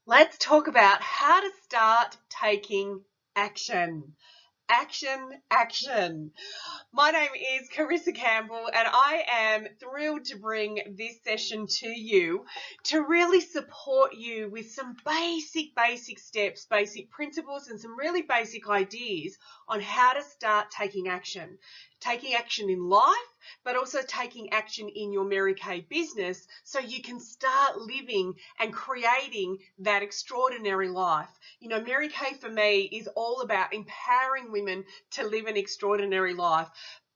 Let's talk about how to start taking action. Action, action. My name is Carissa Campbell, and I am thrilled to bring this session to you to really support you with some basic steps, basic principles, and some really basic ideas on how to start taking action. Taking action in life, but also taking action in your Mary Kay business so you can start living and creating that extraordinary life. You know, Mary Kay for me is all about empowering women to live an extraordinary life.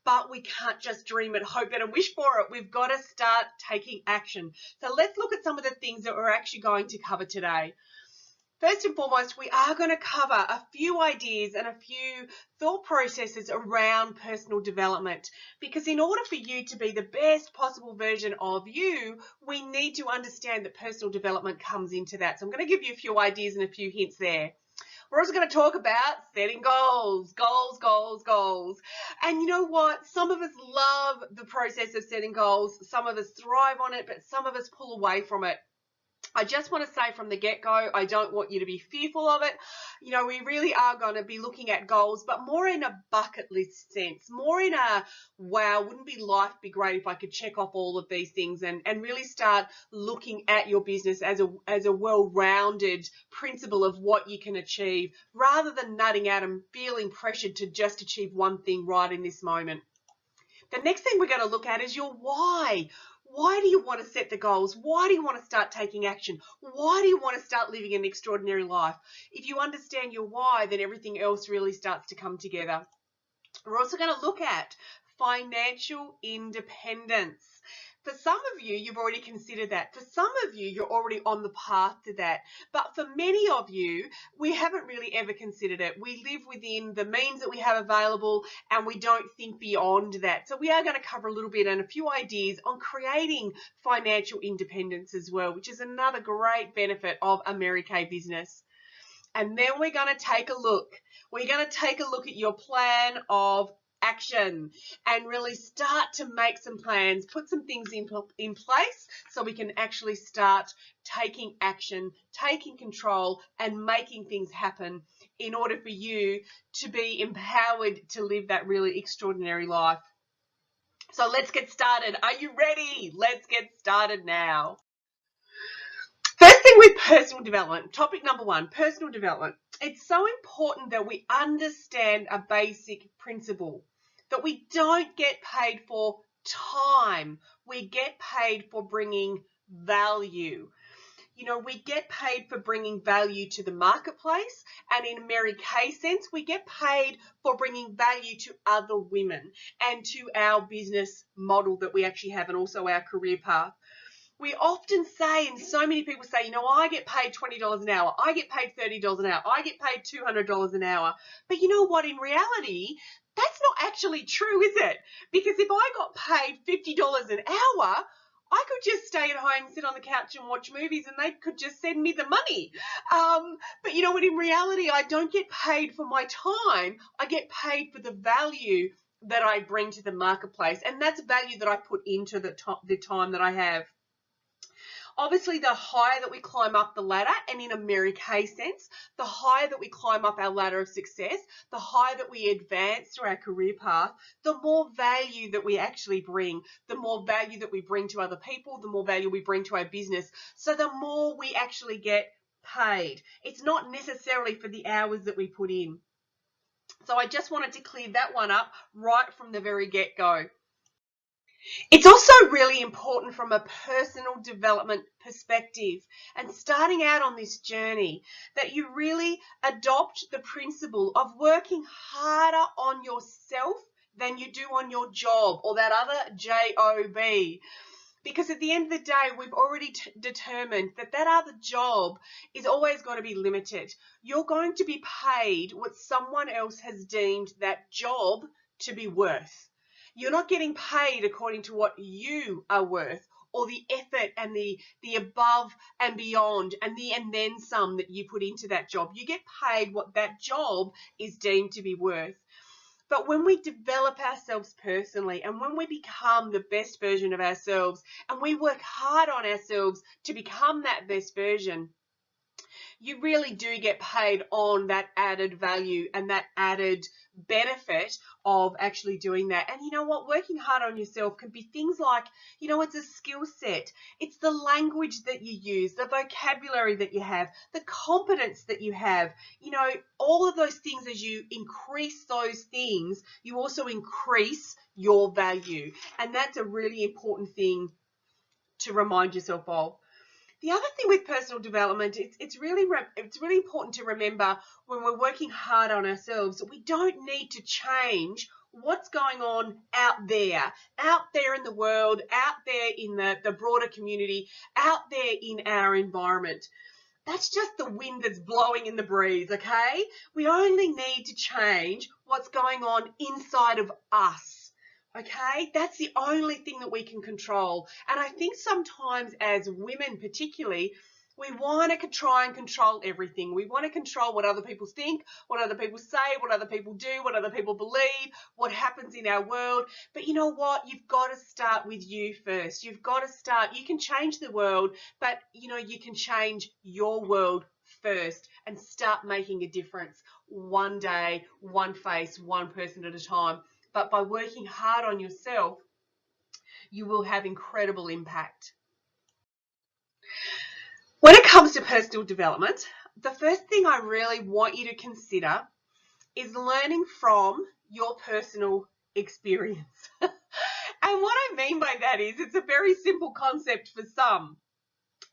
But we can't just dream it, hope it, and wish for it. We've got to start taking action. So let's look at some of the things that we're actually going to cover today. First and foremost, we are going to cover a few ideas and a few thought processes around personal development, because in order for you to be the best possible version of you, we need to understand that personal development comes into that. So I'm going to give you a few ideas and a few hints there. We're also going to talk about setting goals. And you know what? Some of us love the process of setting goals. Some of us thrive on it, but some of us pull away from it. I just want to say from the get-go, I don't want you to be fearful of it. You know, we really are going to be looking at goals, but more in a bucket list sense, more in a, wow, wouldn't life be great if I could check off all of these things, and really start looking at your business as a well-rounded principle of what you can achieve, rather than nutting out and feeling pressured to just achieve one thing right in this moment. The next thing we're going to look at is your why. Why do you want to set the goals? Why do you want to start taking action? Why do you want to start living an extraordinary life? If you understand your why, then everything else really starts to come together. We're also going to look at financial independence. For some of you, you've already considered that. For some of you, you're already on the path to that. But for many of you, we haven't really ever considered it. We live within the means that we have available, and we don't think beyond that. So we are going to cover a little bit and a few ideas on creating financial independence as well, which is another great benefit of a Mary Kay business. And then we're going to take a look. We're going to take a look at your plan of action and really start to make some plans, put some things in place so we can actually start taking action, taking control, and making things happen in order for you to be empowered to live that really extraordinary life. So let's get started. Are you ready? Let's get started now. First thing with personal development, topic number one, personal development. It's so important that we understand a basic principle, that we don't get paid for time. We get paid for bringing value. You know, we get paid for bringing value to the marketplace, and in a Mary Kay sense, we get paid for bringing value to other women and to our business model that we actually have, and also our career path. We often say, and so many people say, you know, I get paid $20 an hour, I get paid $30 an hour, I get paid $200 an hour. But you know what? In reality, that's not actually true, is it? Because if I got paid $50 an hour, I could just stay at home, sit on the couch and watch movies, and they could just send me the money. But you know what? In reality, I don't get paid for my time. I get paid for the value that I bring to the marketplace, and that's value that I put into the time that I have. Obviously, the higher that we climb up the ladder, and in a Mary Kay sense, the higher that we climb up our ladder of success, the higher that we advance through our career path, the more value that we actually bring, the more value that we bring to other people, the more value we bring to our business. So the more we actually get paid. It's not necessarily for the hours that we put in. So I just wanted to clear that one up right from the very get-go. It's also really important from a personal development perspective, and starting out on this journey, that you really adopt the principle of working harder on yourself than you do on your job, or that other job. Because at the end of the day, we've already determined that that other job is always going to be limited. You're going to be paid what someone else has deemed that job to be worth. You're not getting paid according to what you are worth, or the effort and the above and beyond and then some that you put into that job. You get paid what that job is deemed to be worth. But when we develop ourselves personally, and when we become the best version of ourselves, and we work hard on ourselves to become that best version, you really do get paid on that added value and that added benefit of actually doing that. And you know what? Working hard on yourself can be things like, it's a skill set. It's the language that you use, the vocabulary that you have, the competence that you have. All of those things, as you increase those things, you also increase your value. And that's a really important thing to remind yourself of. The other thing with personal development, it's really important to remember when we're working hard on ourselves that we don't need to change what's going on out there in the world, out there in the broader community, out there in our environment. That's just the wind that's blowing in the breeze, okay? We only need to change what's going on inside of us. Okay, that's the only thing that we can control. And I think sometimes as women particularly, we want to try and control everything. We want to control what other people think, what other people say, what other people do, what other people believe, what happens in our world. But you know what? You've got to start with you first. You've got to start. You can change the world, but you can change your world first and start making a difference one day, one face, one person at a time. But by working hard on yourself, you will have incredible impact. When it comes to personal development, the first thing I really want you to consider is learning from your personal experience. And what I mean by that is it's a very simple concept for some.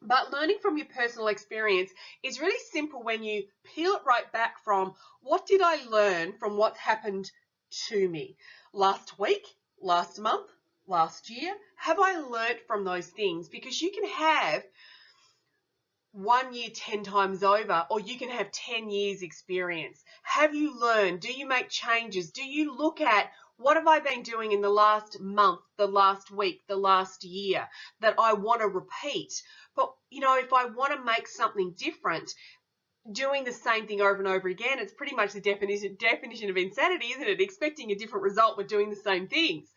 But learning from your personal experience is really simple when you peel it right back from what did I learn from what's happened to me last week, last month, last year? Have I learnt from those things? Because you can have 1 year 10 times over, or you can have 10 years experience. Have you learned? Do you make changes? Do you look at what have I been doing in the last month, the last week, the last year that I want to repeat? But if I want to make something different, doing the same thing over and over again, it's pretty much the definition of insanity, isn't it? Expecting a different result but doing the same things.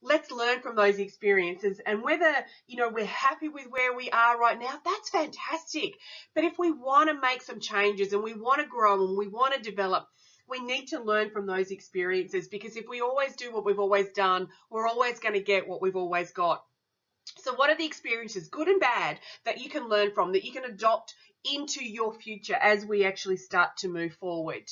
Let's learn from those experiences, and whether we're happy with where we are right now, that's fantastic. But if we want to make some changes and we want to grow and we want to develop, we need to learn from those experiences, because if we always do what we've always done, we're always going to get what we've always got. So what are the experiences, good and bad, that you can learn from, that you can adopt into your future as we actually start to move forward?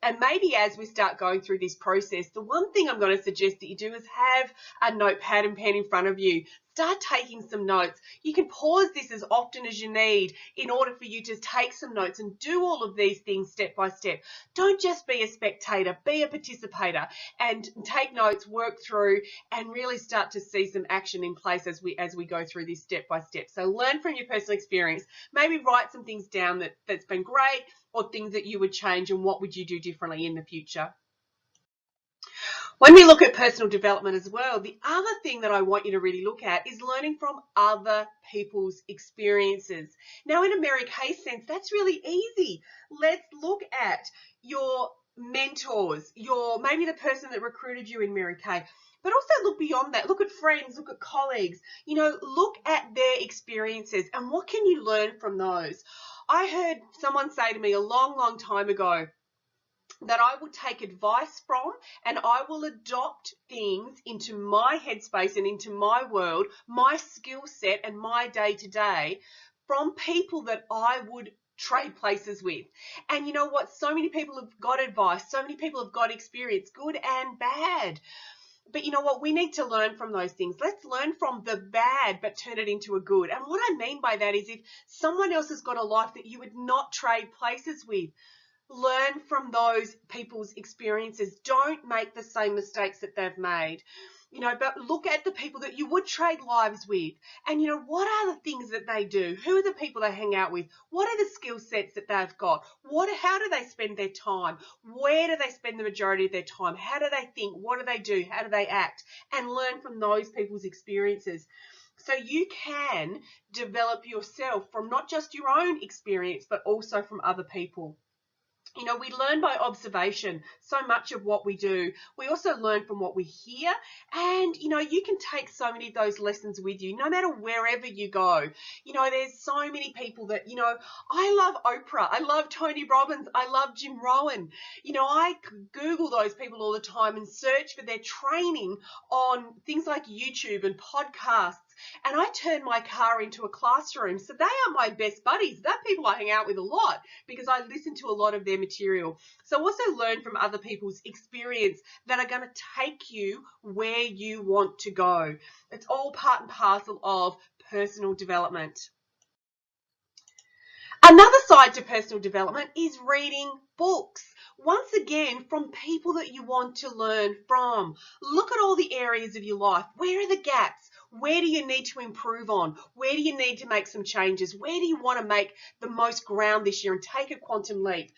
And maybe as we start going through this process, the one thing I'm going to suggest that you do is have a notepad and pen in front of you. Start taking some notes. You can pause this as often as you need in order for you to take some notes and do all of these things step by step. Don't just be a spectator, be a participator and take notes, work through, and really start to see some action in place as we go through this step by step. So learn from your personal experience. Maybe write some things down that's been great, or things that you would change, and what would you do differently in the future. When we look at personal development as well, the other thing that I want you to really look at is learning from other people's experiences. Now, in a Mary Kay sense, that's really easy. Let's look at your mentors, maybe the person that recruited you in Mary Kay. But also look beyond that. Look at friends, look at colleagues, look at their experiences and what can you learn from those. I heard someone say to me a long, long time ago that I will take advice from and I will adopt things into my headspace and into my world, my skill set and my day-to-day from people that I would trade places with. And you know what? So many people have got advice. So many people have got experience, good and bad. But you know what? We need to learn from those things. Let's learn from the bad, but turn it into a good. And what I mean by that is if someone else has got a life that you would not trade places with, learn from those people's experiences. Don't make the same mistakes that they've made. But look at the people that you would trade lives with. And what are the things that they do? Who are the people they hang out with? What are the skill sets that they've got? How do they spend their time? Where do they spend the majority of their time? How do they think? What do they do? How do they act? And learn from those people's experiences. So you can develop yourself from not just your own experience, but also from other people. You know, we learn by observation so much of what we do. We also learn from what we hear. And, you know, you can take so many of those lessons with you, no matter wherever you go. You know, there's so many people that, you know, I love Oprah. I love Tony Robbins. I love Jim Rohn. You know, I Google those people all the time and search for their training on things like YouTube and podcasts. And I turn my car into a classroom. So they are my best buddies. They're people I hang out with a lot because I listen to a lot of their material. So also learn from other people's experience that are going to take you where you want to go. It's all part and parcel of personal development. Another side to personal development is reading books. Once again, from people that you want to learn from. Look at all the areas of your life. Where are the gaps? Where do you need to improve on? Where do you need to make some changes? Where do you want to make the most ground this year and take a quantum leap?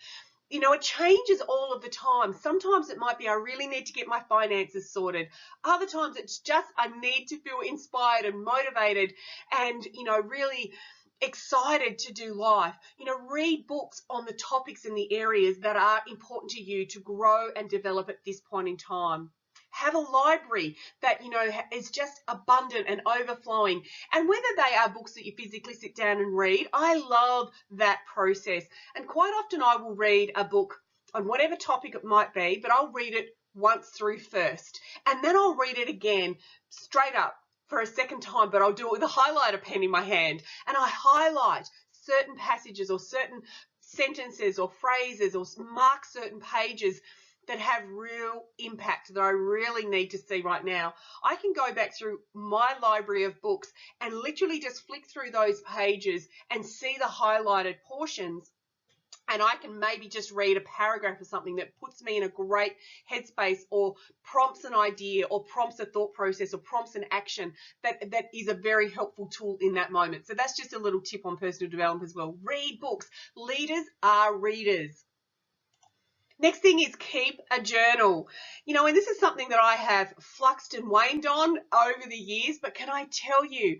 You know, it changes all of the time. Sometimes it might be I really need to get my finances sorted. Other times it's just I need to feel inspired and motivated and, you know, really excited to do life. You know, read books on the topics and the areas that are important to you to grow and develop at this point in time. Have a library that, you know, is just abundant and overflowing. And whether they are books that you physically sit down and read, I love that process. And quite often I will read a book on whatever topic it might be, but I'll read it once through first. And then I'll read it again straight up for a second time, but I'll do it with a highlighter pen in my hand. And I highlight certain passages or certain sentences or phrases or mark certain pages that have real impact that I really need to see right now. I can go back through my library of books and literally just flick through those pages and see the highlighted portions. And I can maybe just read a paragraph or something that puts me in a great headspace or prompts an idea or prompts a thought process or prompts an action that is a very helpful tool in that moment. So that's just a little tip on personal development as well. Read books. Leaders are readers. Next thing is keep a journal. You know, and this is something that I have fluxed and waned on over the years, but can I tell you,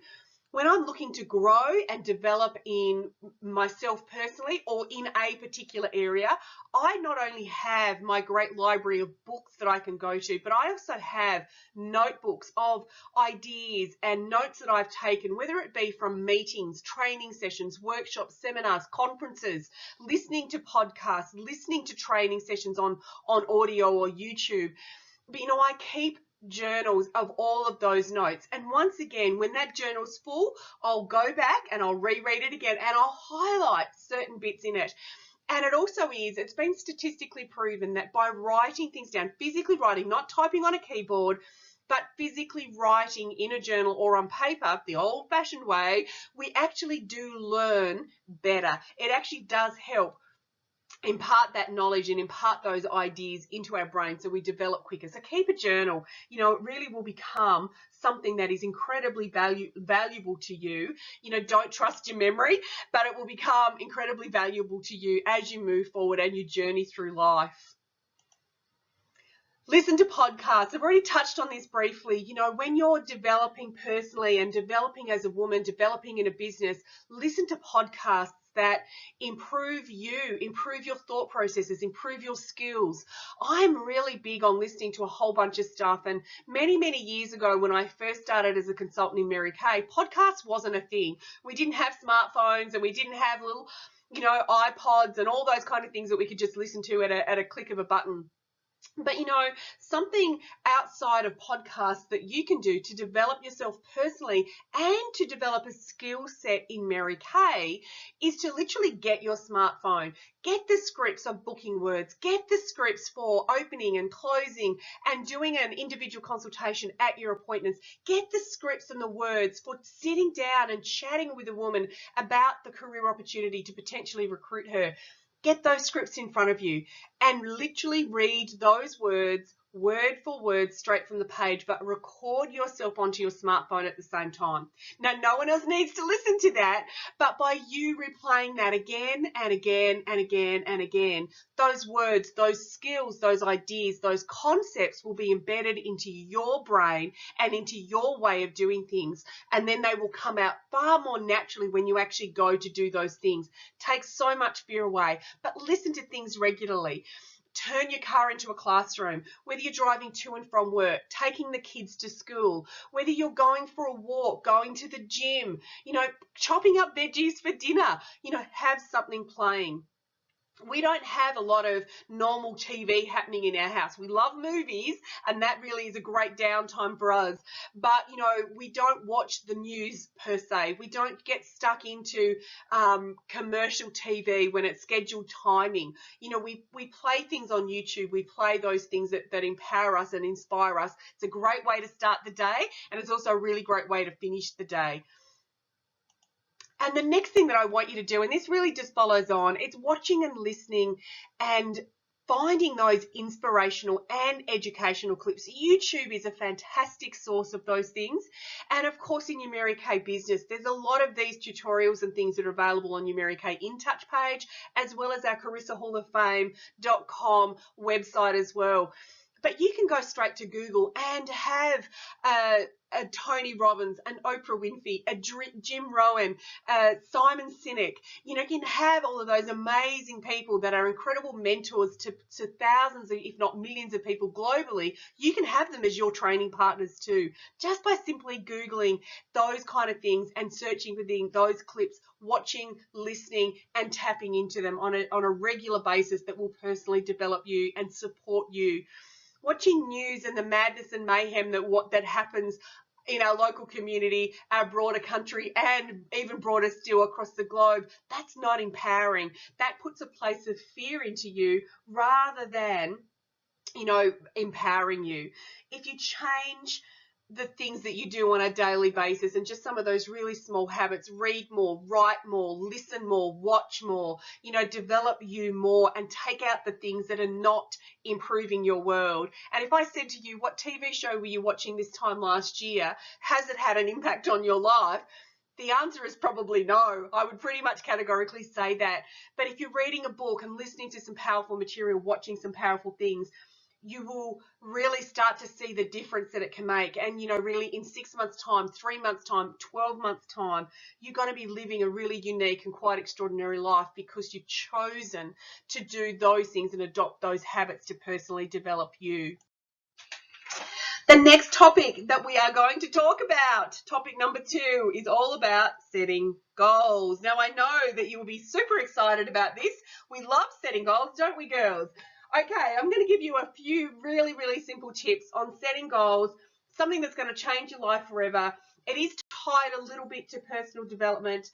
when I'm looking to grow and develop in myself personally or in a particular area, I not only have my great library of books that I can go to, but I also have notebooks of ideas and notes that I've taken, whether it be from meetings, training sessions, workshops, seminars, conferences, listening to podcasts, listening to training sessions on audio or YouTube. But, you know, I keep journals of all of those notes. And once again, when that journal's full, I'll go back and I'll reread it again and I'll highlight certain bits in it. And it also is, it's been statistically proven that by writing things down, physically writing, not typing on a keyboard, but physically writing in a journal or on paper, the old-fashioned way, we actually do learn better. It actually does help impart that knowledge and impart those ideas into our brain so we develop quicker. So keep a journal. You know, it really will become something that is incredibly valuable to you. You know, don't trust your memory, but it will become incredibly valuable to you as you move forward and you journey through life. Listen to podcasts. I've already touched on this briefly. You know, when you're developing personally and developing as a woman, developing in a business, listen to podcasts that improve you, improve your thought processes, improve your skills. I'm really big on listening to a whole bunch of stuff. And many, many years ago, when I first started as a consultant in Mary Kay, podcasts wasn't a thing. We didn't have smartphones and we didn't have little, you know, iPods and all those kind of things that we could just listen to at a click of a button. But, you know, something outside of podcasts that you can do to develop yourself personally and to develop a skill set in Mary Kay is to literally get your smartphone, get the scripts of booking words, get the scripts for opening and closing and doing an individual consultation at your appointments, get the scripts and the words for sitting down and chatting with a woman about the career opportunity to potentially recruit her. Get those scripts in front of you and literally read those words word for word straight from the page, but record yourself onto your smartphone at the same time. Now, no one else needs to listen to that, but by you replaying that again and again and again and again, those words, those skills, those ideas, those concepts will be embedded into your brain and into your way of doing things. And then they will come out far more naturally when you actually go to do those things. Take so much fear away, but listen to things regularly. Turn your car into a classroom, whether you're driving to and from work, taking the kids to school, whether you're going for a walk, going to the gym, chopping up veggies for dinner, have something playing. We don't have a lot of normal TV happening in our house. We love movies, and that really is a great downtime for us. But, we don't watch the news per se. We don't get stuck into commercial TV when it's scheduled timing. We play things on YouTube. We play those things that empower us and inspire us. It's a great way to start the day, and it's also a really great way to finish the day. And the next thing that I want you to do, and this really just follows on, it's watching and listening and finding those inspirational and educational clips. YouTube is a fantastic source of those things. And of course, in your Mary Kay business, there's a lot of these tutorials and things that are available on your Mary Kay In Touch page, as well as our CarissaHallOfFame.com website as well. But you can go straight to Google and have a Tony Robbins, an Oprah Winfrey, a Jim Rohn, Simon Sinek. You can have all of those amazing people that are incredible mentors to thousands, if not millions of people globally. You can have them as your training partners too, just by simply Googling those kind of things and searching for those clips, watching, listening, and tapping into them on a regular basis that will personally develop you and support you. Watching news and the madness and mayhem that happens in our local community, our broader country, and even broader still across the globe, that's not empowering. That puts a place of fear into you rather than, empowering you. If you change the things that you do on a daily basis and just some of those really small habits, read more, write more, listen more, watch more, develop you more, and take out the things that are not improving your world. And if I said to you, what TV show were you watching this time last year? Has it had an impact on your life? The answer is probably no. I would pretty much categorically say that. But if you're reading a book and listening to some powerful material, watching some powerful things, you will really start to see the difference that it can make. And, really in 6 months' time, 3 months' time, 12 months' time, you're going to be living a really unique and quite extraordinary life because you've chosen to do those things and adopt those habits to personally develop you. The next topic that we are going to talk about, topic number 2, is all about setting goals. Now, I know that you will be super excited about this. We love setting goals, don't we, girls? Okay, I'm going to give you a few really, really simple tips on setting goals, something that's going to change your life forever. It is tied a little bit to personal development,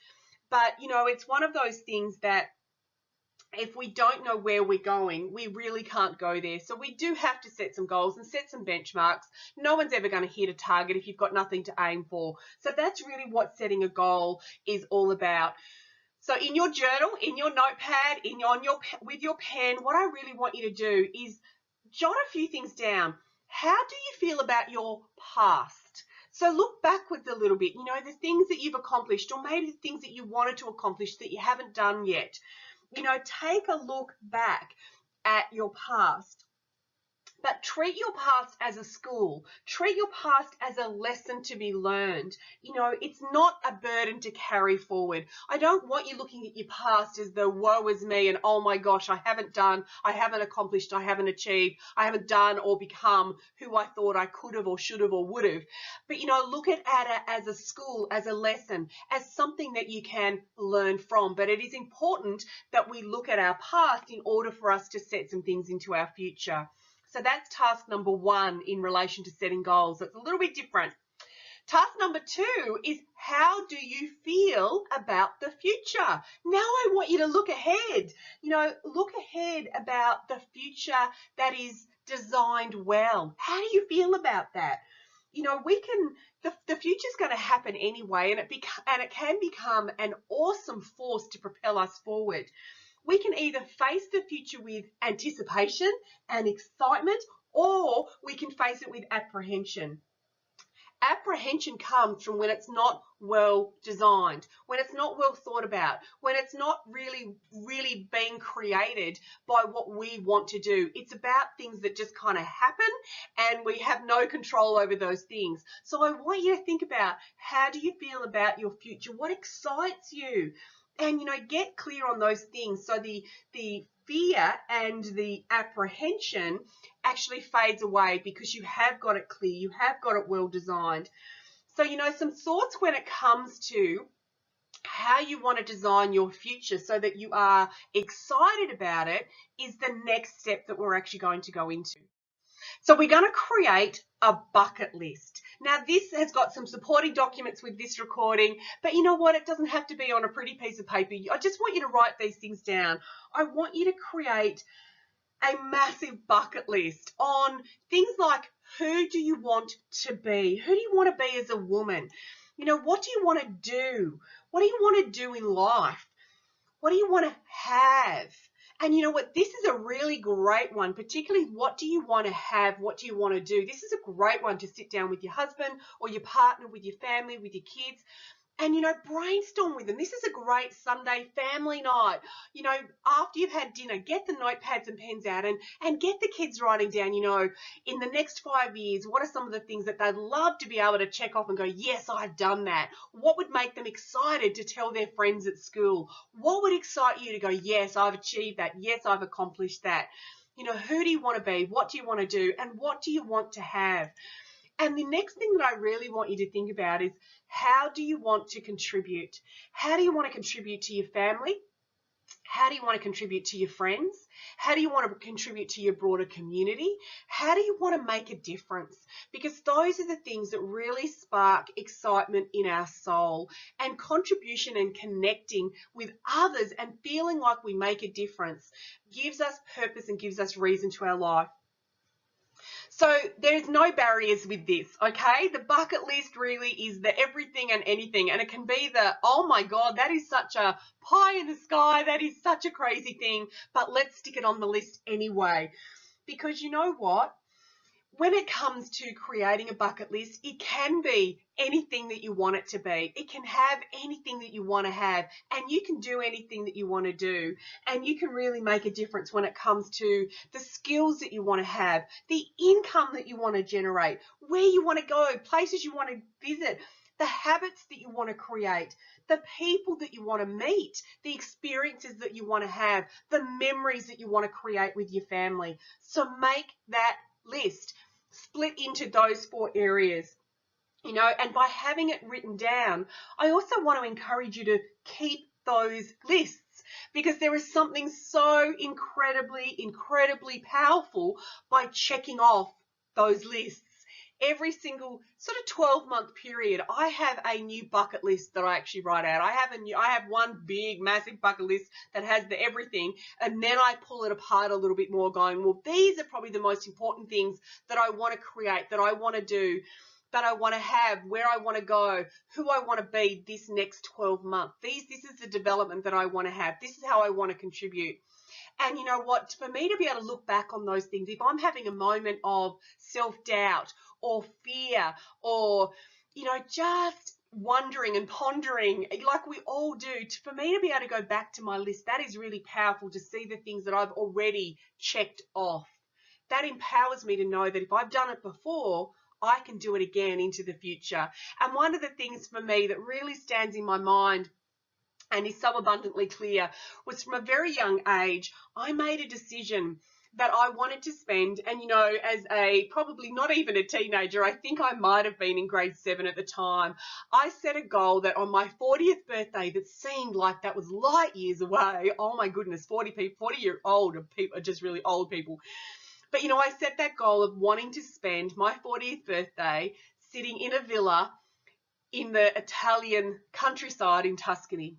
but, it's one of those things that if we don't know where we're going, we really can't go there. So we do have to set some goals and set some benchmarks. No one's ever going to hit a target if you've got nothing to aim for. So that's really what setting a goal is all about. So in your journal, in your notepad, with your pen, what I really want you to do is jot a few things down. How do you feel about your past? So look backwards a little bit, the things that you've accomplished, or maybe the things that you wanted to accomplish that you haven't done yet. Take a look back at your past. But treat your past as a school. Treat your past as a lesson to be learned. It's not a burden to carry forward. I don't want you looking at your past as the woe is me and oh my gosh, I haven't done, I haven't accomplished, I haven't achieved, I haven't done or become who I thought I could have or should have or would have. But, look at it as a school, as a lesson, as something that you can learn from. But it is important that we look at our past in order for us to set some things into our future. So that's task number 1 in relation to setting goals. It's a little bit different. Task number 2 is, how do you feel about the future? Now I want you to look ahead. Look ahead about the future that is designed well. How do you feel about that? The future's going to happen anyway, and it can become an awesome force to propel us forward. We can either face the future with anticipation and excitement, Or we can face it with apprehension. Apprehension comes from when it's not well designed, when it's not well thought about, when it's not really being created by what we want to do. It's about things that just kind of happen and we have no control over those things. So I want you to think about, how do you feel about your future? What excites you? And, get clear on those things. So the fear and the apprehension actually fades away because you have got it clear, you have got it well designed. So, some thoughts when it comes to how you want to design your future so that you are excited about it is the next step that we're actually going to go into. So we're going to create a bucket list. Now, this has got some supporting documents with this recording, but you know what? It doesn't have to be on a pretty piece of paper. I just want you to write these things down. I want you to create a massive bucket list on things like, who do you want to be? Who do you want to be as a woman? What do you want to do? What do you want to do in life? What do you want to have? And you know what? This is a really great one, particularly what do you want to have? What do you want to do? This is a great one to sit down with your husband or your partner, with your family, with your kids, and, brainstorm with them. This is a great Sunday family night. After you've had dinner, get the notepads and pens out and get the kids writing down, in the next 5 years, what are some of the things that they'd love to be able to check off and go, yes, I've done that. What would make them excited to tell their friends at school? What would excite you to go, yes, I've achieved that. Yes, I've accomplished that. Who do you want to be? What do you want to do? And what do you want to have? And the next thing that I really want you to think about is, how do you want to contribute? How do you want to contribute to your family? How do you want to contribute to your friends? How do you want to contribute to your broader community? How do you want to make a difference? Because those are the things that really spark excitement in our soul, and contribution and connecting with others and feeling like we make a difference gives us purpose and gives us reason to our life. So there's no barriers with this, okay? The bucket list really is the everything and anything, and it can be the, oh my God, that is such a pie in the sky, that is such a crazy thing, but let's stick it on the list anyway. Because you know what? When it comes to creating a bucket list, it can be anything that you want it to be. It can have anything that you want to have, and you can do anything that you want to do. And you can really make a difference when it comes to the skills that you want to have, the income that you want to generate, where you want to go, places you want to visit, the habits that you want to create, the people that you want to meet, the experiences that you want to have, the memories that you want to create with your family. So make that list. Split into those 4 areas, and by having it written down, I also want to encourage you to keep those lists, because there is something so incredibly powerful by checking off those lists. Every single sort of 12-month period, I have a new bucket list that I actually write out. I have one big, massive bucket list that has the everything, and then I pull it apart a little bit more, going, well, these are probably the most important things that I want to create, that I want to do, that I want to have, where I want to go, who I want to be this next 12 months. This is the development that I want to have. This is how I want to contribute. And you know what, for me to be able to look back on those things, if I'm having a moment of self-doubt or fear or, just wondering and pondering like we all do, for me to be able to go back to my list, that is really powerful, to see the things that I've already checked off. That empowers me to know that if I've done it before, I can do it again into the future. And one of the things for me that really stands in my mind and is so abundantly clear was, from a very young age, I made a decision that I wanted to spend, and as a probably not even a teenager, I think I might have been in grade 7 at the time, I set a goal that on my 40th birthday, that seemed like that was light years away. Oh my goodness, 40-year-old people are just really old people. But I set that goal of wanting to spend my 40th birthday sitting in a villa in the Italian countryside in Tuscany.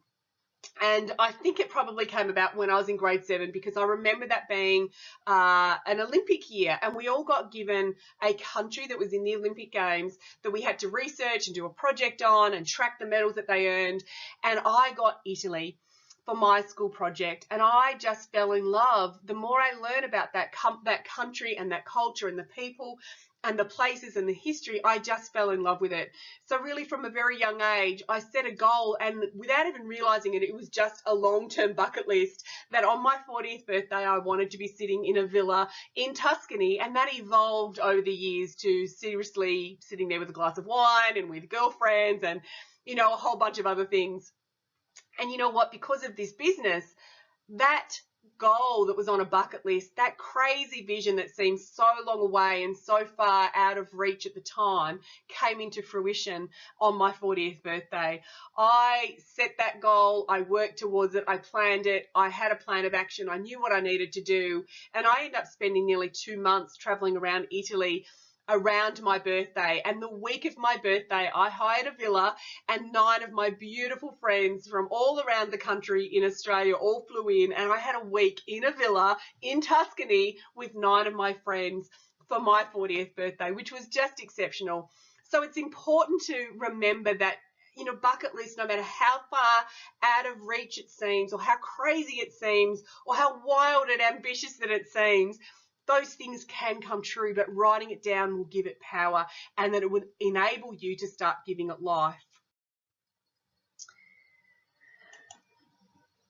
And I think it probably came about when I was in grade 7, because I remember that being an Olympic year, and we all got given a country that was in the Olympic Games that we had to research and do a project on and track the medals that they earned. And I got Italy. for my school project, and I just fell in love. The more I learn about that country and that culture and the people and the places and the history, I just fell in love with it. So really from a very young age, I set a goal, and without even realizing it, it was just a long-term bucket list that on my 40th birthday, I wanted to be sitting in a villa in Tuscany, and that evolved over the years to seriously sitting there with a glass of wine and with girlfriends and, you know, a whole bunch of other things. And you know what? Because of this business, that goal that was on a bucket list, that crazy vision that seemed so long away and so far out of reach at the time, came into fruition on my 40th birthday. I set that goal, I worked towards it, I planned it, I had a plan of action, I knew what I needed to do, and I ended up spending nearly 2 months traveling around Italy around my birthday. And the week of my birthday, I hired a villa, and 9 of my beautiful friends from all around the country in Australia all flew in, and I had a week in a villa in Tuscany with 9 of my friends for my 40th birthday, which was just exceptional. So it's important to remember that, you know, bucket list, no matter how far out of reach it seems, or how crazy it seems, or how wild and ambitious that it seems, those things can come true, but writing it down will give it power, and that it would enable you to start giving it life.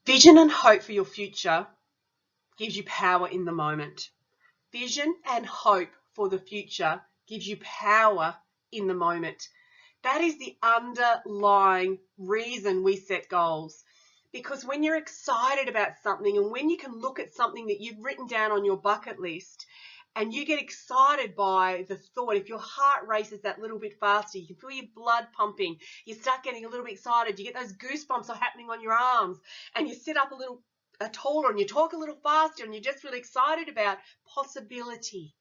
Vision and hope for your future gives you power in the moment. Vision and hope for the future gives you power in the moment. That is the underlying reason we set goals. Because when you're excited about something, and when you can look at something that you've written down on your bucket list, and you get excited by the thought, if your heart races that little bit faster, you can feel your blood pumping, you start getting a little bit excited, you get those goosebumps are happening on your arms, and you sit up a little taller, and you talk a little faster, and you're just really excited about possibility.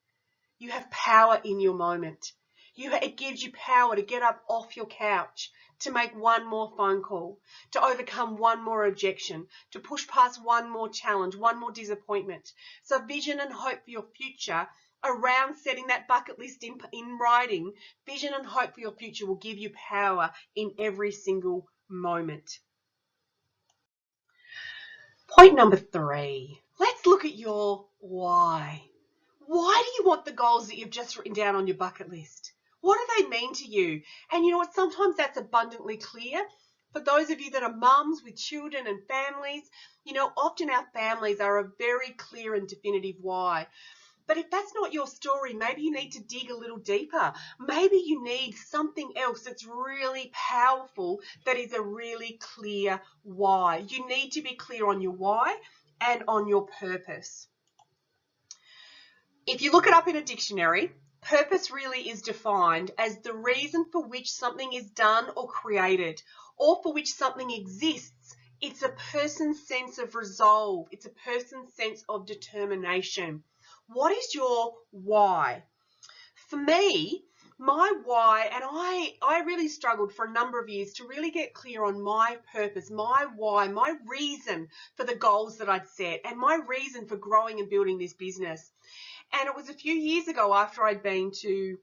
You have power in your moment. It gives you power to get up off your couch, to make one more phone call, to overcome one more objection, to push past one more challenge, one more disappointment. So vision and hope for your future around setting that bucket list in writing, vision and hope for your future will give you power in every single moment. Point number 3, let's look at your why. Why do you want the goals that you've just written down on your bucket list? What do they mean to you? And you know what? Sometimes that's abundantly clear. For those of you that are mums with children and families, you know, often our families are a very clear and definitive why. But if that's not your story, maybe you need to dig a little deeper. Maybe you need something else that's really powerful, that is a really clear why. You need to be clear on your why and on your purpose. If you look it up in a dictionary, purpose really is defined as the reason for which something is done or created, or for which something exists. It's a person's sense of resolve. It's a person's sense of determination. What is your why? For me, my why, and I really struggled for a number of years to really get clear on my purpose, my why, my reason for the goals that I'd set, and my reason for growing and building this business. And it was a few years ago, after I'd been to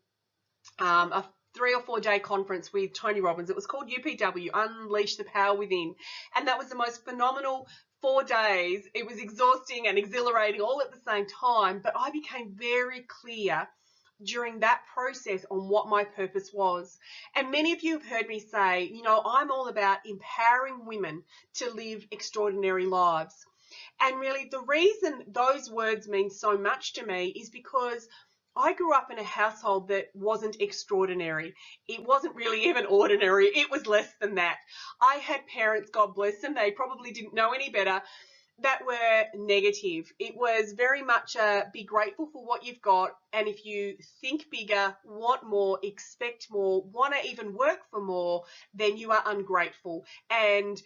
a 3 or 4 day conference with Tony Robbins. It was called UPW, Unleash the Power Within. And that was the most phenomenal 4 days. It was exhausting and exhilarating all at the same time, but I became very clear during that process on what my purpose was. And many of you have heard me say, you know, I'm all about empowering women to live extraordinary lives. And really the reason those words mean so much to me is because I grew up in a household that wasn't extraordinary. It wasn't really even ordinary. It was less than that. I had parents, God bless them, they probably didn't know any better, that were negative. It was very much be grateful for what you've got, and if you think bigger, want more, expect more, want to even work for more, then you are ungrateful. And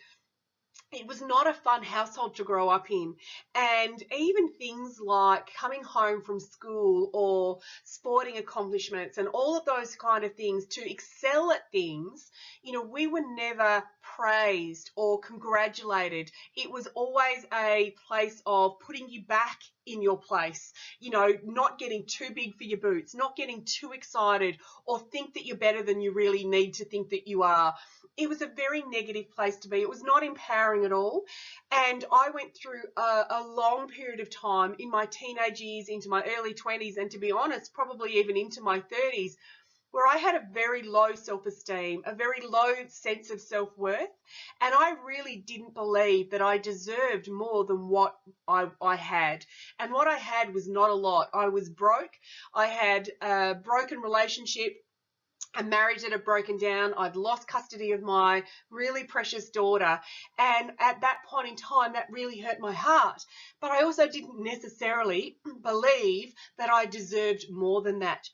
it was not a fun household to grow up in. And even things like coming home from school or sporting accomplishments and all of those kind of things, to excel at things, you know, we were never praised or congratulated. It was always a place of putting you back in your place, you know, not getting too big for your boots, not getting too excited or think that you're better than you really need to think that you are. It was a very negative place to be. It was not empowering at all. And I went through a long period of time in my teenage years, into my early 20s, and to be honest, probably even into my 30s, where I had a very low self-esteem, a very low sense of self-worth, and I really didn't believe that I deserved more than what I had. And what I had was not a lot. I was broke. I had a broken relationship, a marriage that had broken down. I'd lost custody of my really precious daughter. And at that point in time, that really hurt my heart. But I also didn't necessarily believe that I deserved more than that.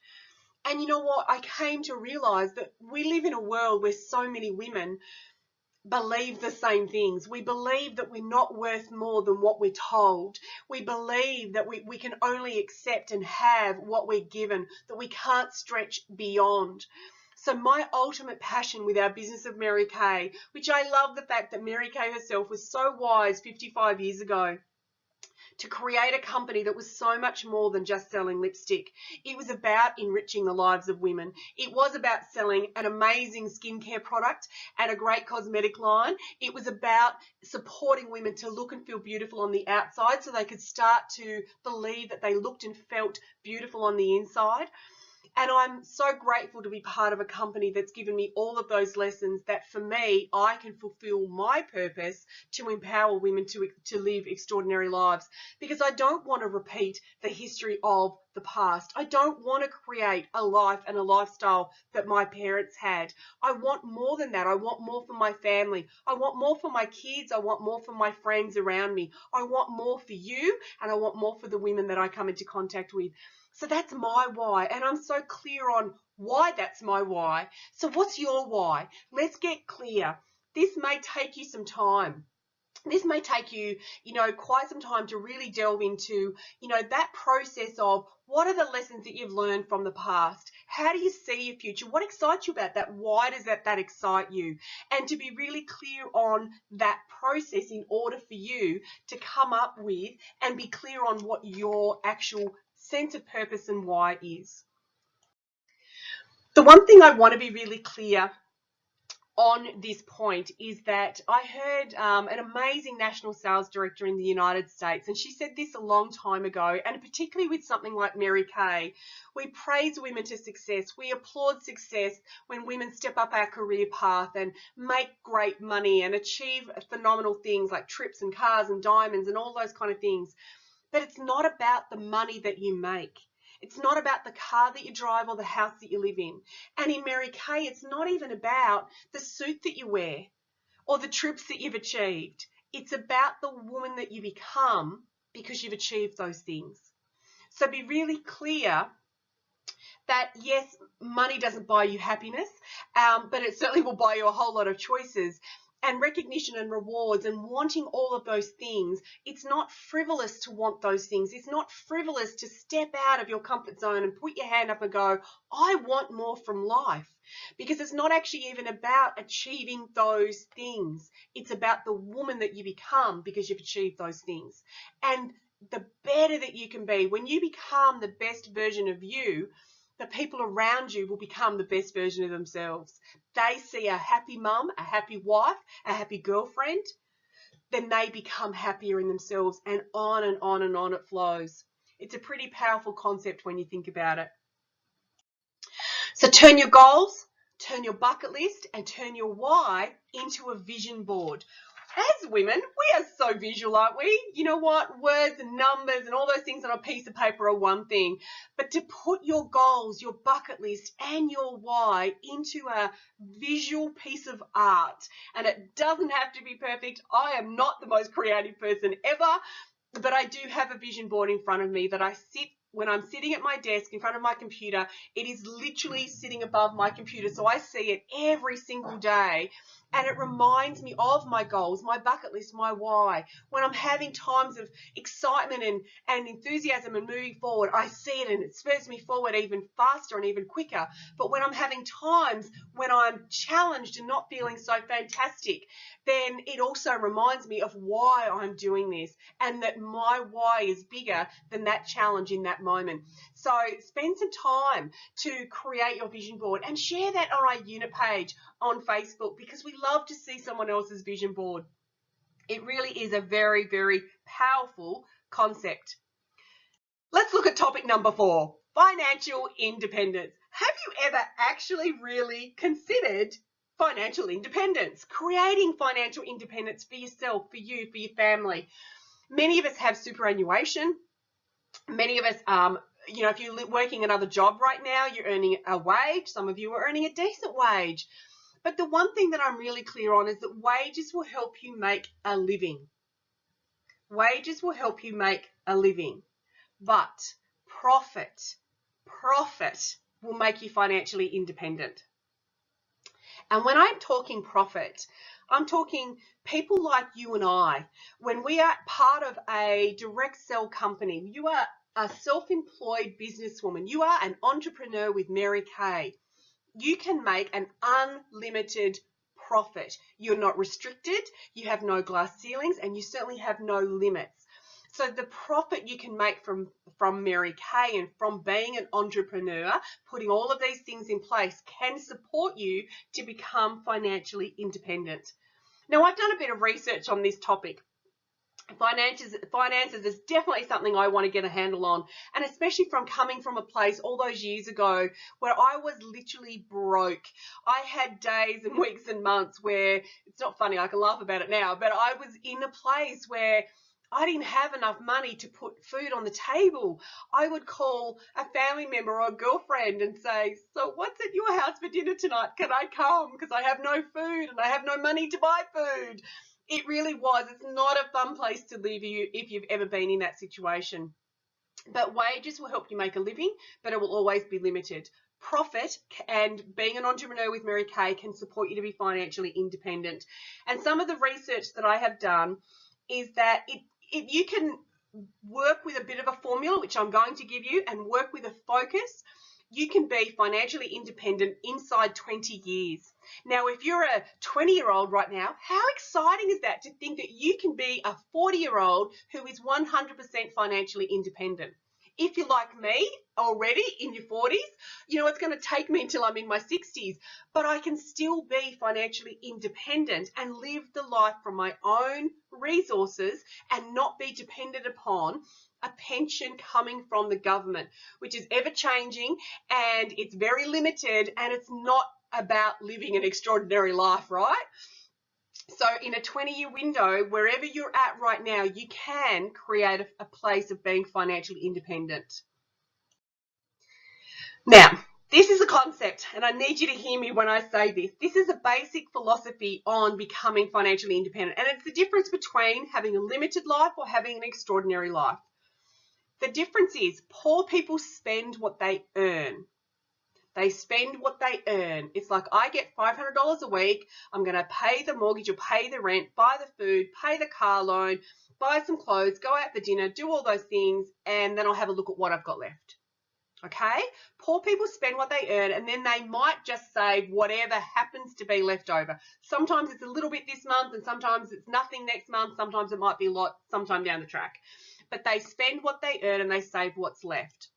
And you know what? I came to realize that we live in a world where so many women believe the same things. We believe that we're not worth more than what we're told. We believe that we can only accept and have what we're given, that we can't stretch beyond. So my ultimate passion with our business of Mary Kay, which I love the fact that Mary Kay herself was so wise 55 years ago, to create a company that was so much more than just selling lipstick. It was about enriching the lives of women. It was about selling an amazing skincare product and a great cosmetic line. It was about supporting women to look and feel beautiful on the outside so they could start to believe that they looked and felt beautiful on the inside. And I'm so grateful to be part of a company that's given me all of those lessons that for me, I can fulfill my purpose to empower women to live extraordinary lives. Because I don't want to repeat the history of the past. I don't want to create a life and a lifestyle that my parents had. I want more than that. I want more for my family. I want more for my kids. I want more for my friends around me. I want more for you, and I want more for the women that I come into contact with. So that's my why, and I'm so clear on why that's my why. So what's your why? Let's get clear. This may take you some time. This may take you, quite some time to really delve into, that process of what are the lessons that you've learned from the past? How do you see your future? What excites you about that? Why does that excite you? And to be really clear on that process in order for you to come up with and be clear on what your actual sense of purpose and why is. The one thing I want to be really clear on this point is that I heard an amazing national sales director in the United States, and she said this a long time ago, and particularly with something like Mary Kay, we praise women to success. We applaud success when women step up our career path and make great money and achieve phenomenal things like trips and cars and diamonds and all those kind of things. But it's not about the money that you make. It's not about the car that you drive or the house that you live in. And in Mary Kay, it's not even about the suit that you wear or the trips that you've achieved. It's about the woman that you become because you've achieved those things. So be really clear that yes, money doesn't buy you happiness, but it certainly will buy you a whole lot of choices. And recognition and rewards and wanting all of those things, it's not frivolous to want those things. It's not frivolous to step out of your comfort zone and put your hand up and go, I want more from life. Because it's not actually even about achieving those things. It's about the woman that you become because you've achieved those things. And the better that you can be, when you become the best version of you, the people around you will become the best version of themselves. They see a happy mum, a happy wife, a happy girlfriend, then they become happier in themselves, and on and on and on it flows. It's a pretty powerful concept when you think about it. So turn your goals, turn your bucket list, and turn your why into a vision board. As women, we are so visual, aren't we? You know what? Words and numbers and all those things on a piece of paper are one thing. But to put your goals, your bucket list, and your why into a visual piece of art, and it doesn't have to be perfect. I am not the most creative person ever, but I do have a vision board in front of me that I sit when I'm sitting at my desk in front of my computer, it is literally sitting above my computer. So I see it every single day. And it reminds me of my goals, my bucket list, my why. When I'm having times of excitement and enthusiasm and moving forward, I see it and it spurs me forward even faster and even quicker. But when I'm having times when I'm challenged and not feeling so fantastic, then it also reminds me of why I'm doing this and that my why is bigger than that challenge in that moment. So spend some time to create your vision board and share that on our unit page on Facebook, because we love to see someone else's vision board. It really is a very, very powerful concept. Let's look at topic number 4, financial independence. Have you ever actually really considered financial independence, creating financial independence for yourself, for you, for your family? Many of us have superannuation. Many of us, if you're working another job right now, you're earning a wage. Some of you are earning a decent wage. But the one thing that I'm really clear on is that wages will help you make a living. Wages will help you make a living. But profit will make you financially independent. And when I'm talking profit, I'm talking people like you and I. When we are part of a direct sell company, you are a self-employed businesswoman. You are an entrepreneur with Mary Kay. You can make an unlimited profit. You're not restricted, you have no glass ceilings, and you certainly have no limits. So the profit you can make from Mary Kay and from being an entrepreneur, putting all of these things in place, can support you to become financially independent. Now, I've done a bit of research on this topic. Finances is definitely something I want to get a handle on, and especially from coming from a place all those years ago where I was literally broke. I had days and weeks and months where, it's not funny, I can laugh about it now, but I was in a place where I didn't have enough money to put food on the table. I would call a family member or a girlfriend and say, so what's at your house for dinner tonight? Can I come? Because I have no food and I have no money to buy food. It really was. It's not a fun place to live if you've ever been in that situation. But wages will help you make a living, but it will always be limited. Profit and being an entrepreneur with Mary Kay can support you to be financially independent. And some of the research that I have done is that if you can work with a bit of a formula, which I'm going to give you, and work with a focus, you can be financially independent inside 20 years. Now, if you're a 20-year-old right now, how exciting is that to think that you can be a 40-year-old who is 100% financially independent? If you're like me already in your 40s, it's going to take me until I'm in my 60s, but I can still be financially independent and live the life from my own resources and not be dependent upon a pension coming from the government, which is ever changing and it's very limited, and it's not about living an extraordinary life, right? So in a 20-year window, wherever you're at right now, you can create a place of being financially independent. Now, this is a concept, and I need you to hear me when I say this. This is a basic philosophy on becoming financially independent, and it's the difference between having a limited life or having an extraordinary life. The difference is poor people spend what they earn. They spend what they earn. It's like, I get $500 a week. I'm going to pay the mortgage or pay the rent, buy the food, pay the car loan, buy some clothes, go out for dinner, do all those things, and then I'll have a look at what I've got left. Okay? Poor people spend what they earn, and then they might just save whatever happens to be left over. Sometimes it's a little bit this month, and sometimes it's nothing next month. Sometimes it might be a lot sometime down the track. But they spend what they earn and they save what's left.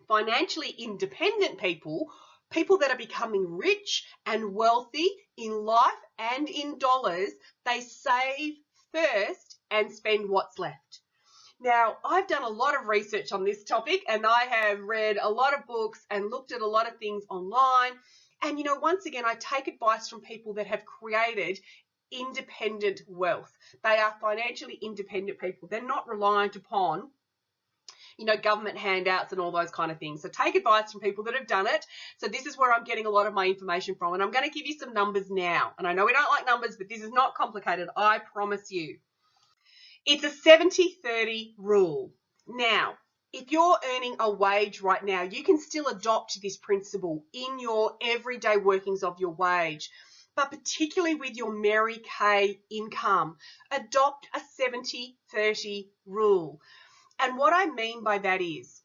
Financially independent people that are becoming rich and wealthy in life and in dollars, they save first and spend what's left. Now, I've done a lot of research on this topic, and I have read a lot of books and looked at a lot of things online. And, once again, I take advice from people that have created independent wealth. They are financially independent people. They're not reliant upon government handouts and all those kind of things. So take advice from people that have done it. So this is where I'm getting a lot of my information from, and I'm going to give you some numbers now. And I know we don't like numbers, but this is not complicated, I promise you. It's a 70-30 rule. Now, if you're earning a wage right now, you can still adopt this principle in your everyday workings of your wage. But particularly with your Mary Kay income, adopt a 70-30 rule. And what I mean by that is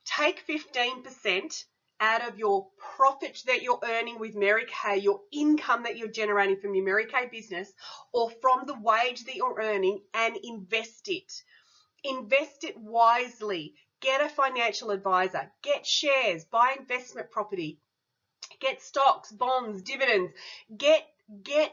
take 15% out of your profit that you're earning with Mary Kay, your income that you're generating from your Mary Kay business or from the wage that you're earning, and invest it. Invest it wisely. Get a financial advisor. Get shares. Buy investment property. Get stocks, bonds, dividends. Get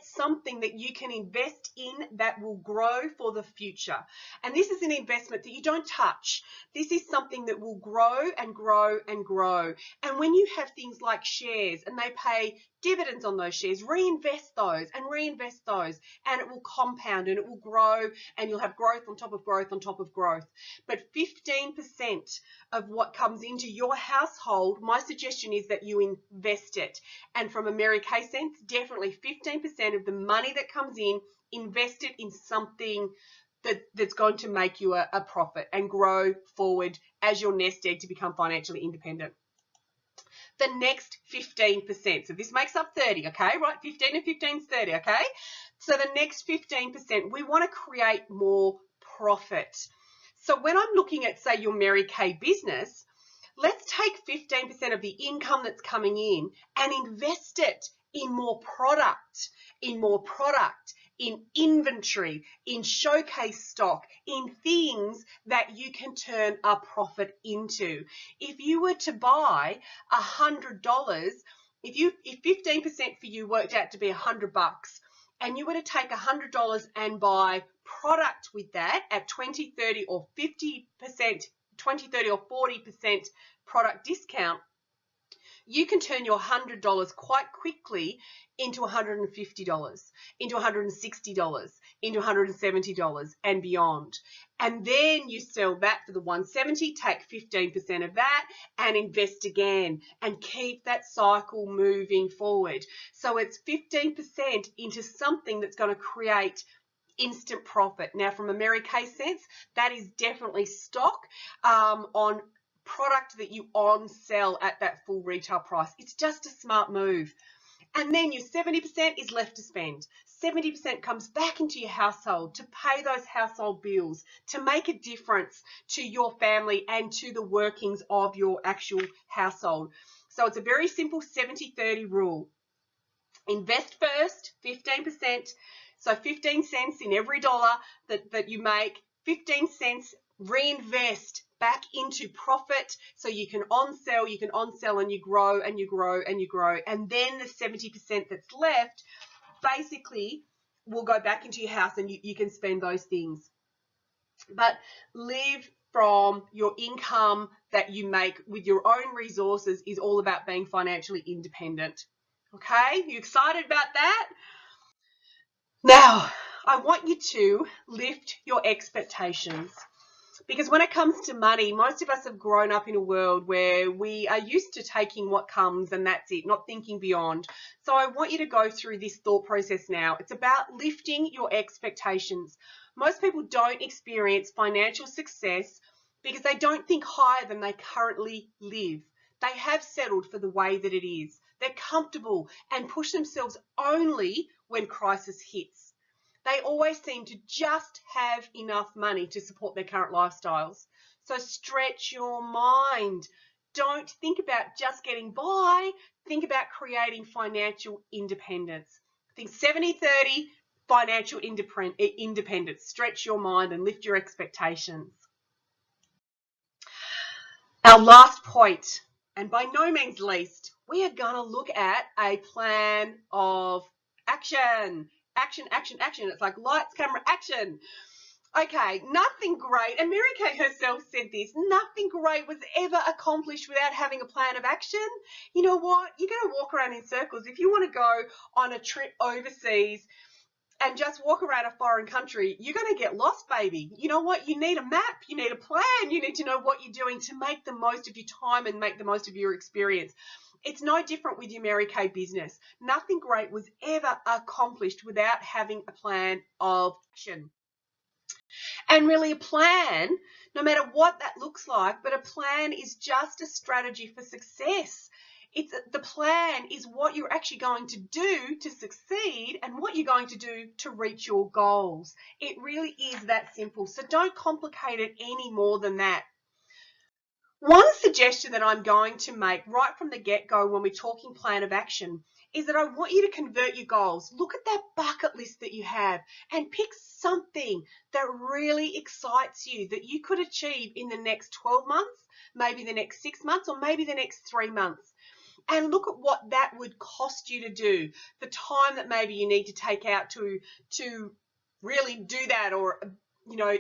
something that you can invest in that will grow for the future. And this is an investment that you don't touch. This is something that will grow and grow and grow. And when you have things like shares and they pay dividends on those shares, reinvest those and reinvest those, and it will compound and it will grow, and you'll have growth on top of growth on top of growth. But 15% of what comes into your household, my suggestion is that you invest it. And from a Mary Kay sense, definitely 15% of the money that comes in, invest it in something that's going to make you a profit and grow forward as your nest egg to become financially independent. The next 15%, so this makes up 30, okay, right? 15 and 15 is 30, okay? So the next 15%, we want to create more profit. So when I'm looking at, say, your Mary Kay business, let's take 15% of the income that's coming in and invest it in more product, in inventory, in showcase stock, in things that you can turn a profit into. If you were to buy $100, if 15% for you worked out to be $100, and you were to take $100 and buy product with that at 20, 30 or 50%, 20, 30 or 40% product discount, you can turn your $100 quite quickly into $150, into $160, into $170 and beyond. And then you sell that for the $170, take 15% of that and invest again and keep that cycle moving forward. So it's 15% into something that's going to create instant profit. Now, from a Mary Kay sense, that is definitely stock on product that you on sell at that full retail price. It's just a smart move. And then your 70% is left to spend. 70% comes back into your household to pay those household bills, to make a difference to your family and to the workings of your actual household. So it's a very simple 70-30 rule. Invest first, 15%. So 15 cents in every dollar that you make, 15 cents reinvest back into profit, so you can on sell and you grow and you grow and you grow. And then the 70% that's left basically will go back into your house and you can spend those things. But live from your income that you make with your own resources is all about being financially independent. Okay, you excited about that? Now, I want you to lift your expectations. Because when it comes to money, most of us have grown up in a world where we are used to taking what comes and that's it, not thinking beyond. So I want you to go through this thought process now. It's about lifting your expectations. Most people don't experience financial success because they don't think higher than they currently live. They have settled for the way that it is. They're comfortable and push themselves only when crisis hits. They always seem to just have enough money to support their current lifestyles. So stretch your mind. Don't think about just getting by. Think about creating financial independence. Think 70-30 financial independence. Stretch your mind and lift your expectations. Our last point, and by no means least, we are going to look at a plan of action. Action, action, action. It's like lights, camera, action. Okay, nothing great, and Mary Kay herself said this, nothing great was ever accomplished without having a plan of action. You know what? You're going to walk around in circles. If you want to go on a trip overseas and just walk around a foreign country, you're going to get lost, baby. You know what? You need a map. You need a plan. You need to know what you're doing to make the most of your time and make the most of your experience. It's no different with your Mary Kay business. Nothing great was ever accomplished without having a plan of action. And really a plan, no matter what that looks like, but a plan is just a strategy for success. The plan is what you're actually going to do to succeed and what you're going to do to reach your goals. It really is that simple. So don't complicate it any more than that. One suggestion that I'm going to make right from the get-go when we're talking plan of action is that I want you to convert your goals. Look at that bucket list that you have and pick something that really excites you that you could achieve in the next 12 months, maybe the next 6 months, or maybe the next 3 months. And look at what that would cost you to do, the time that maybe you need to take out to really do that, or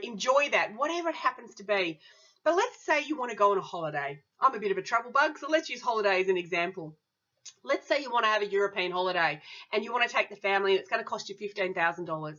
enjoy that, whatever it happens to be. But let's say you want to go on a holiday. I'm a bit of a travel bug, so let's use holiday as an example. Let's say you want to have a European holiday and you want to take the family and it's going to cost you $15,000.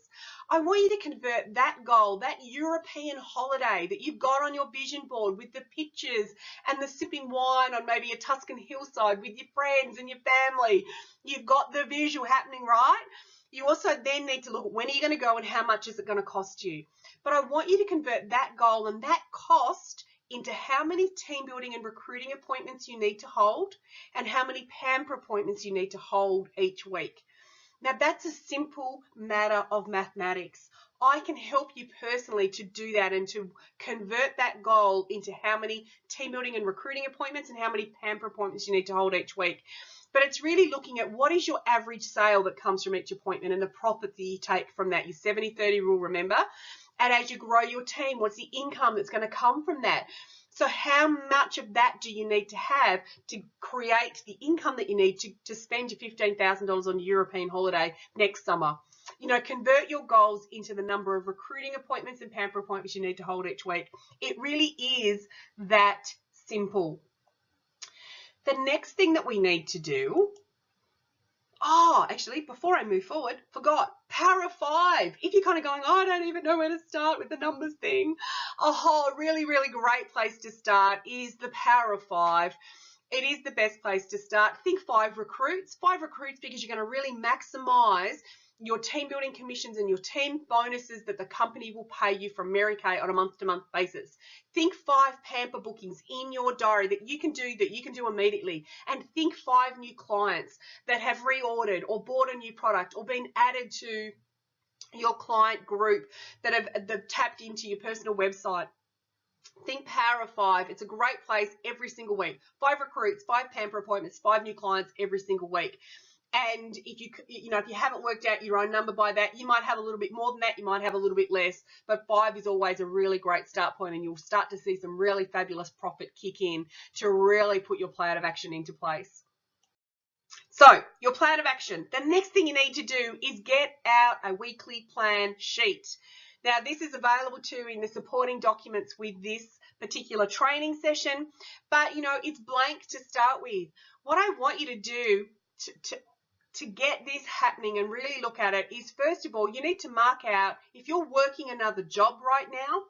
I want you to convert that goal, that European holiday that you've got on your vision board with the pictures and the sipping wine on maybe a Tuscan hillside with your friends and your family. You've got the visual happening, right? You also then need to look at when are you going to go and how much is it going to cost you. But I want you to convert that goal and that cost into how many team building and recruiting appointments you need to hold and how many Pamper appointments you need to hold each week. Now, that's a simple matter of mathematics. I can help you personally to do that and to convert that goal into how many team building and recruiting appointments and how many Pamper appointments you need to hold each week. But it's really looking at what is your average sale that comes from each appointment and the profit that you take from that. Your 70-30 rule, remember? And as you grow your team, what's the income that's going to come from that? So how much of that do you need to have to create the income that you need to spend your $15,000 on your European holiday next summer? Convert your goals into the number of recruiting appointments and Pamper appointments you need to hold each week. It really is that simple. The next thing that we need to do, actually, before I move forward, forgot, Power of 5. If you're kind of going, I don't even know where to start with the numbers thing, really, really great place to start is the Power of 5. It is the best place to start. Think 5 recruits. 5 recruits because you're going to really maximize your team building commissions and your team bonuses that the company will pay you from Mary Kay on a month-to-month basis. Think 5 Pamper bookings in your diary that you can do immediately. And think 5 new clients that have reordered or bought a new product or been added to your client group that have tapped into your personal website. Think Power of 5. It's a great place every single week. 5 recruits, 5 Pamper appointments, 5 new clients every single week. And if you haven't worked out your own number by that, you might have a little bit more than that, you might have a little bit less, but 5 is always a really great start point, and you'll start to see some really fabulous profit kick in to really put your plan of action into place. So, your plan of action. The next thing you need to do is get out a weekly plan sheet. Now, this is available too in the supporting documents with this particular training session, but it's blank to start with. What I want you to do to get this happening and really look at it is, first of all, you need to mark out, if you're working another job right now,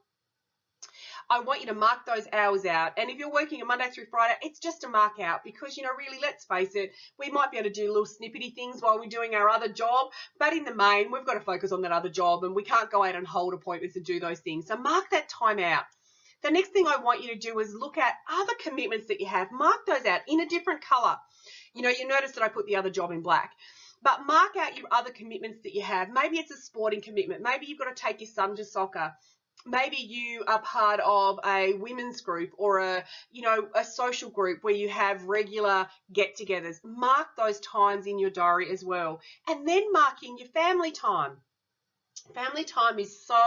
I want you to mark those hours out. And if you're working a Monday through Friday, it's just a mark out because, really, let's face it, we might be able to do little snippety things while we're doing our other job, but in the main, we've got to focus on that other job and we can't go out and hold appointments and do those things. So mark that time out. The next thing I want you to do is look at other commitments that you have. Mark those out in a different color. You notice that I put the other job in black. But mark out your other commitments that you have. Maybe it's a sporting commitment. Maybe you've got to take your son to soccer. Maybe you are part of a women's group or a social group where you have regular get-togethers. Mark those times in your diary as well. And then mark in your family time. Family time is so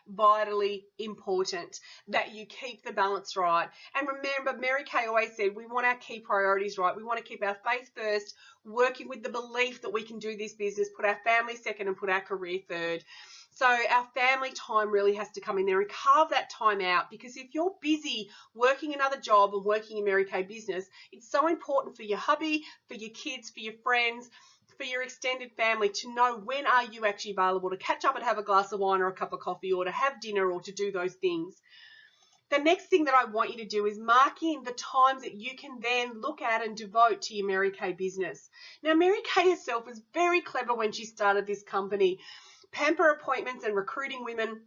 vitally important that you keep the balance right. And remember, Mary Kay always said we want our key priorities right. We want to keep our faith first, working with the belief that we can do this business, put our family second and put our career third. So our family time really has to come in there and carve that time out, because if you're busy working another job and working in Mary Kay business, it's so important for your hubby, for your kids, for your friends, for your extended family to know when are you actually available to catch up and have a glass of wine or a cup of coffee or to have dinner or to do those things. The next thing that I want you to do is mark in the times that you can then look at and devote to your Mary Kay business. Now, Mary Kay herself was very clever when she started this company. Pamper appointments and recruiting women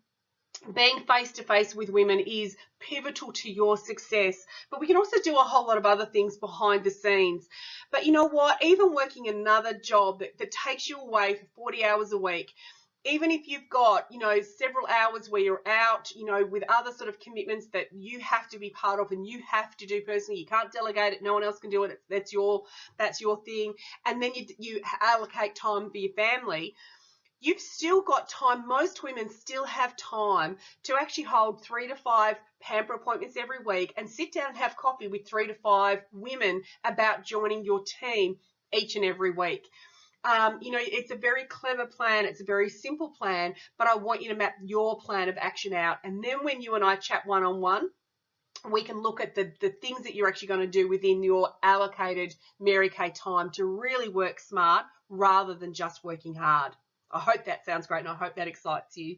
being face to face with women is pivotal to your success, but we can also do a whole lot of other things behind the scenes. But you know what? Even working another job that takes you away for 40 hours a week, even if you've got, several hours where you're out, with other sort of commitments that you have to be part of and you have to do personally, you can't delegate it, no one else can do it, that's your thing, and then you allocate time for your family, you've still got time. Most women still have time to actually hold 3 to 5 pamper appointments every week and sit down and have coffee with 3 to 5 women about joining your team each and every week. It's a very clever plan. It's a very simple plan, but I want you to map your plan of action out. And then when you and I chat one-on-one, we can look at the things that you're actually going to do within your allocated Mary Kay time to really work smart rather than just working hard. I hope that sounds great, and I hope that excites you.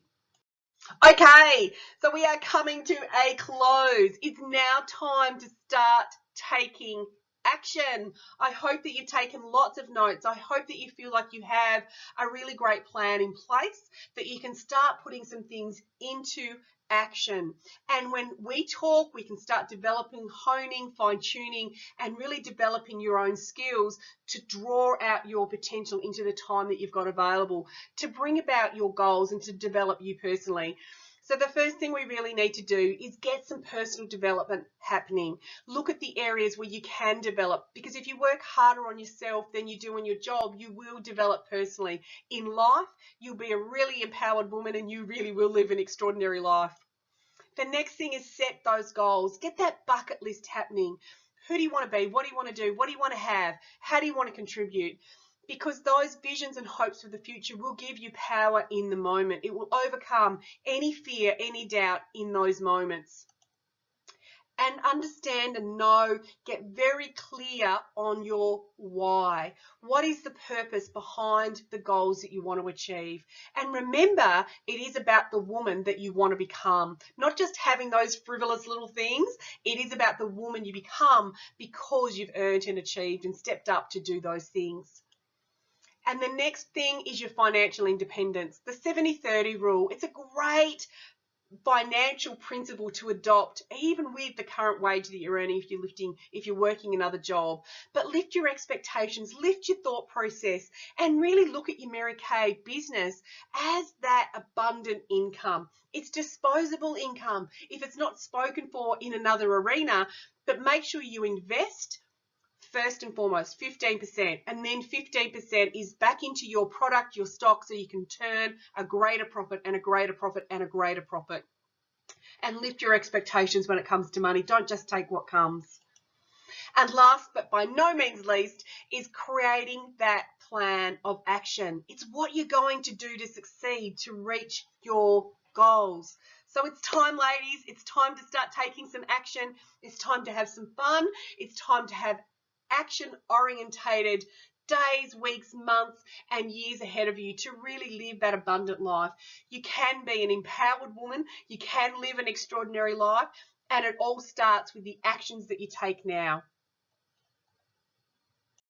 Okay, so we are coming to a close. It's now time to start taking action. I hope that you've taken lots of notes. I hope that you feel like you have a really great plan in place, that you can start putting some things into action. And when we talk, we can start developing, honing, fine-tuning, and really developing your own skills to draw out your potential into the time that you've got available, to bring about your goals and to develop you personally. So the first thing we really need to do is get some personal development happening. Look at the areas where you can develop, because if you work harder on yourself than you do on your job, you will develop personally. In life, you'll be a really empowered woman and you really will live an extraordinary life. The next thing is set those goals. Get that bucket list happening. Who do you want to be? What do you want to do? What do you want to have? How do you want to contribute? Because those visions and hopes for the future will give you power in the moment. It will overcome any fear, any doubt in those moments. And understand and know, get very clear on your why. What is the purpose behind the goals that you want to achieve? And remember, it is about the woman that you want to become, not just having those frivolous little things. It is about the woman you become because you've earned and achieved and stepped up to do those things. And the next thing is your financial independence. The 70-30 rule. It's a great financial principle to adopt, even with the current wage that you're earning if you're working another job. But lift your expectations, lift your thought process, and really look at your Mary Kay business as that abundant income. It's disposable income if it's not spoken for in another arena, but make sure you invest first and foremost 15%, and then 15% is back into your product, your stock, so you can turn a greater profit and a greater profit and a greater profit. And lift your expectations when it comes to money. Don't just take what comes. And last but by no means least is creating that plan of action. It's what you're going to do to succeed, to reach your goals. So it's time, ladies. It's time to start taking some action. It's time to have some fun. It's time to have action-orientated days, weeks, months, and years ahead of you to really live that abundant life. You can be an empowered woman. You can live an extraordinary life, and it all starts with the actions that you take now.